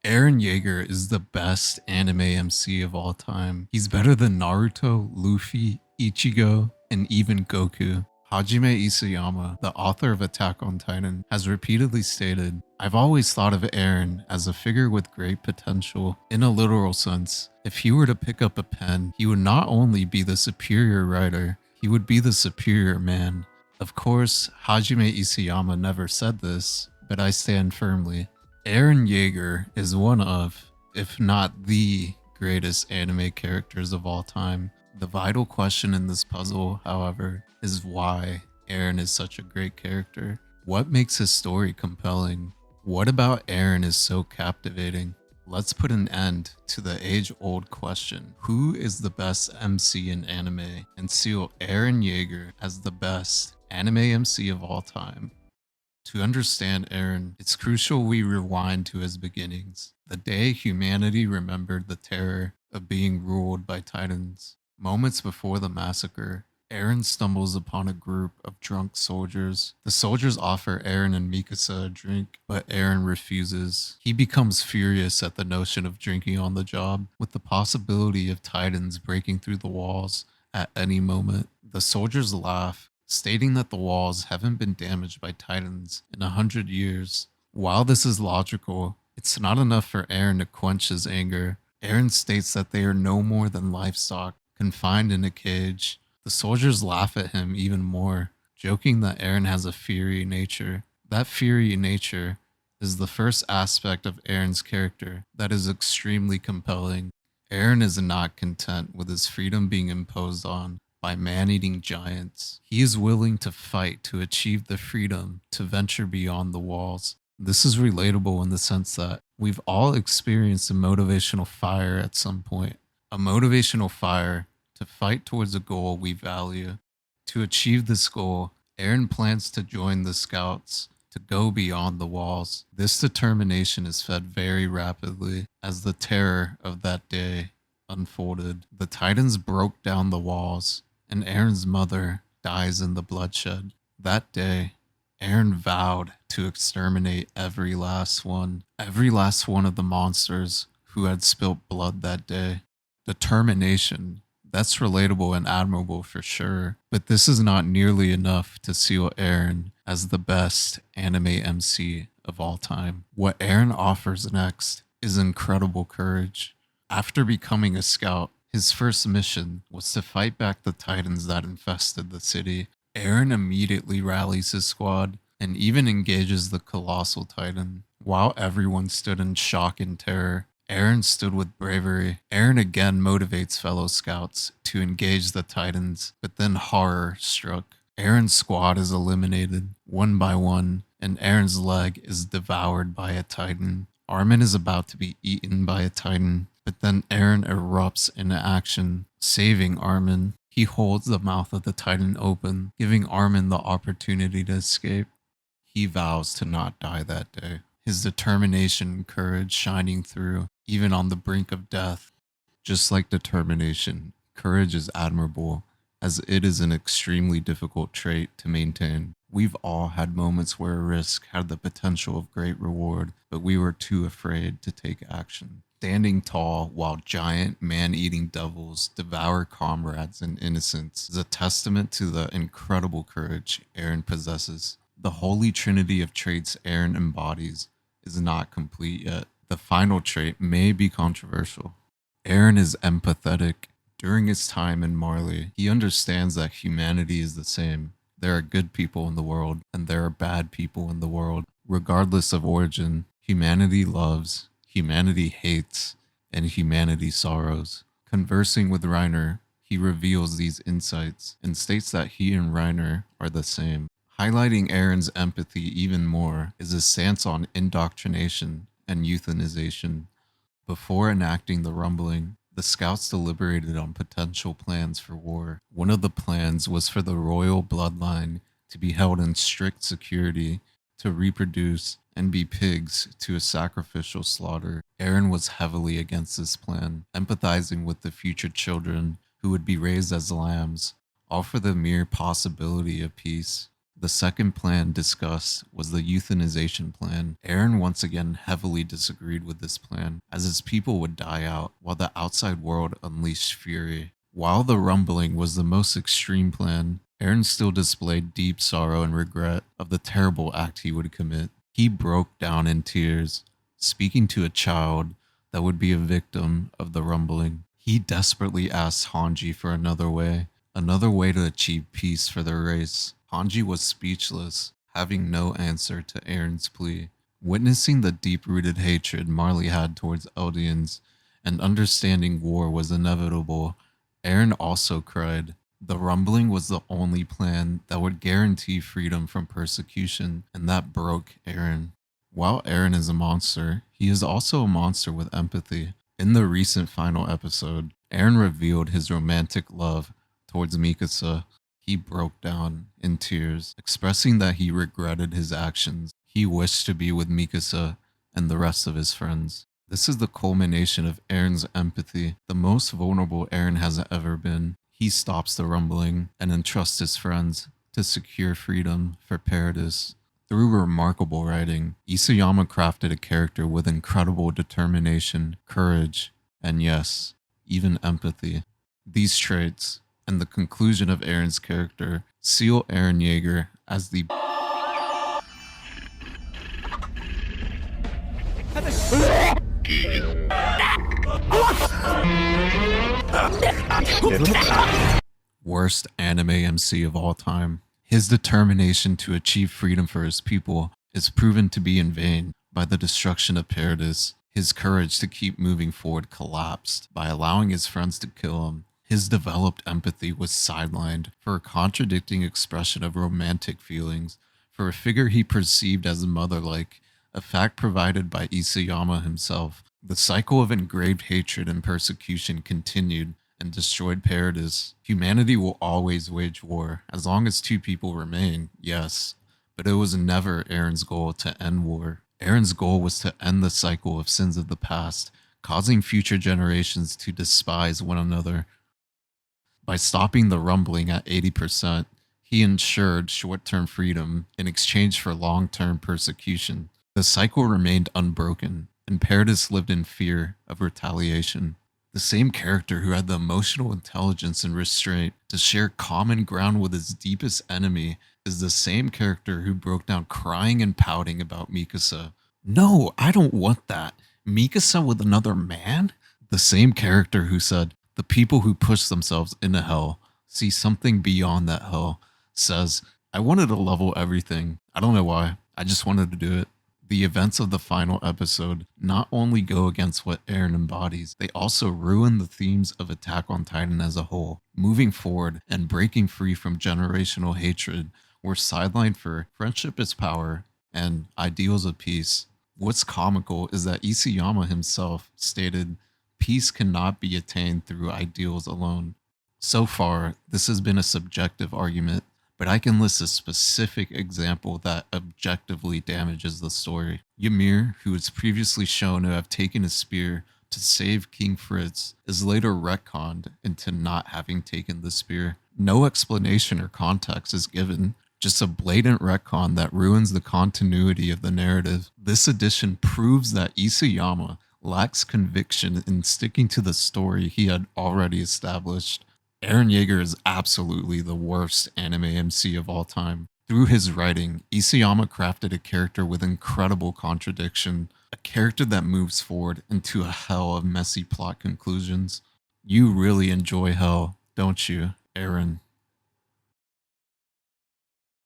Eren Yeager is the best anime MC of all time. He's better than Naruto, Luffy, Ichigo, and even Goku. Hajime Isayama, the author of Attack on Titan, has repeatedly stated, "I've always thought of Eren as a figure with great potential. In a literal sense, if he were to pick up a pen, he would not only be the superior writer, he would be the superior man." Of course, Hajime Isayama never said this, but I stand firmly. Eren Yeager is one of, if not the greatest anime characters of all time. The vital question in this puzzle, however, is why Eren is such a great character. What makes his story compelling? What about Eren is so captivating? Let's put an end to the age-old question, who is the best MC in anime, and seal Eren Yeager as the best anime MC of all time. To understand Eren, it's crucial we rewind to his beginnings, the day humanity remembered the terror of being ruled by titans. Moments before the massacre, Eren stumbles upon a group of drunk soldiers. The soldiers offer Eren and Mikasa a drink, but Eren refuses. He becomes furious at the notion of drinking on the job, with the possibility of titans breaking through the walls at any moment. The soldiers laugh, stating that the walls haven't been damaged by titans in 100 years. While this is logical, it's not enough for Eren to quench his anger. Eren states that they are no more than livestock, confined in a cage. The soldiers laugh at him even more, joking that Eren has a fiery nature. That fiery nature is the first aspect of Eren's character that is extremely compelling. Eren is not content with his freedom being imposed on by man-eating giants. He is willing to fight to achieve the freedom to venture beyond the walls. This is relatable in the sense that we've all experienced a motivational fire at some point. A motivational fire to fight towards a goal we value. To achieve this goal, Eren plans to join the scouts to go beyond the walls. This determination is fed very rapidly as the terror of that day unfolded. The Titans broke down the walls, and Eren's mother dies in the bloodshed. That day, Eren vowed to exterminate every last one of the monsters who had spilt blood that day. Determination, that's relatable and admirable for sure, but this is not nearly enough to seal Eren as the best anime MC of all time. What Eren offers next is incredible courage. After becoming a scout, his first mission was to fight back the titans that infested the city. Eren immediately rallies his squad and even engages the colossal titan. While everyone stood in shock and terror, Eren stood with bravery. Eren again motivates fellow scouts to engage the titans, but then horror struck. Eren's squad is eliminated one by one, and Eren's leg is devoured by a titan. Armin is about to be eaten by a titan, but then Eren erupts into action, saving Armin. He holds the mouth of the titan open, giving Armin the opportunity to escape. He vows to not die that day, his determination and courage shining through, even on the brink of death. Just like determination, courage is admirable, as it is an extremely difficult trait to maintain. We've all had moments where a risk had the potential of great reward, but we were too afraid to take action. Standing tall while giant man-eating devils devour comrades and innocents is a testament to the incredible courage Eren possesses. The holy trinity of traits Eren embodies is not complete yet. The final trait may be controversial. Eren is empathetic. During his time in Marley, he understands that humanity is the same. There are good people in the world, and there are bad people in the world. Regardless of origin, humanity loves, humanity hates, and humanity sorrows. Conversing with Reiner, he reveals these insights and states that he and Reiner are the same. Highlighting Eren's empathy even more is his stance on indoctrination and euthanization. Before enacting the rumbling, the scouts deliberated on potential plans for war. One of the plans was for the royal bloodline to be held in strict security, to reproduce and be pigs to a sacrificial slaughter. Eren was heavily against this plan, empathizing with the future children who would be raised as lambs, all for the mere possibility of peace. The second plan discussed was the euthanization plan. Eren once again heavily disagreed with this plan, as his people would die out while the outside world unleashed fury. While the rumbling was the most extreme plan, Eren still displayed deep sorrow and regret of the terrible act he would commit. He broke down in tears, speaking to a child that would be a victim of the rumbling. He desperately asked Hanji for another way to achieve peace for their race. Hanji was speechless, having no answer to Eren's plea. Witnessing the deep-rooted hatred Marley had towards Eldians and understanding war was inevitable, Eren also cried. The rumbling was the only plan that would guarantee freedom from persecution, and that broke Eren. While Eren is a monster, he is also a monster with empathy. In the recent final episode, Eren revealed his romantic love towards Mikasa. He broke down in tears, expressing that he regretted his actions. He wished to be with Mikasa and the rest of his friends. This is the culmination of Eren's empathy, the most vulnerable Eren has ever been. He stops the rumbling and entrusts his friends to secure freedom for Paradis. Through remarkable writing, Isayama crafted a character with incredible determination, courage, and yes, even empathy. These traits, and the conclusion of Eren's character, seal Eren Yeager as the worst anime MC of all time. His determination to achieve freedom for his people is proven to be in vain by the destruction of Paradis. His courage to keep moving forward collapsed by allowing his friends to kill him. His developed empathy was sidelined for a contradicting expression of romantic feelings for a figure he perceived as mother-like, a fact provided by Isayama himself. The cycle of engraved hatred and persecution continued and destroyed Paradis. Humanity will always wage war as long as two people remain, yes, but it was never Eren's goal to end war. Eren's goal was to end the cycle of sins of the past, causing future generations to despise one another. By stopping the rumbling at 80%, he ensured short-term freedom in exchange for long-term persecution. The cycle remained unbroken, and Paradis lived in fear of retaliation. The same character who had the emotional intelligence and restraint to share common ground with his deepest enemy is the same character who broke down crying and pouting about Mikasa. No, I don't want that. Mikasa with another man? The same character who said, the people who push themselves into hell see something beyond that hell, says, I wanted to level everything. I don't know why. I just wanted to do it. The events of the final episode not only go against what Eren embodies, they also ruin the themes of Attack on Titan as a whole. Moving forward and breaking free from generational hatred, we're sidelined for friendship is power and ideals of peace. What's comical is that Isayama himself stated, peace cannot be attained through ideals alone. So far, this has been a subjective argument, but I can list a specific example that objectively damages the story. Ymir, who was previously shown to have taken a spear to save King Fritz, is later retconned into not having taken the spear. No explanation or context is given, just a blatant retcon that ruins the continuity of the narrative. This addition proves that Isayama lacks conviction in sticking to the story he had already established. Eren Yeager is absolutely the worst anime MC of all time. Through his writing, Isayama crafted a character with incredible contradiction, a character that moves forward into a hell of messy plot conclusions. You really enjoy hell, don't you, Eren?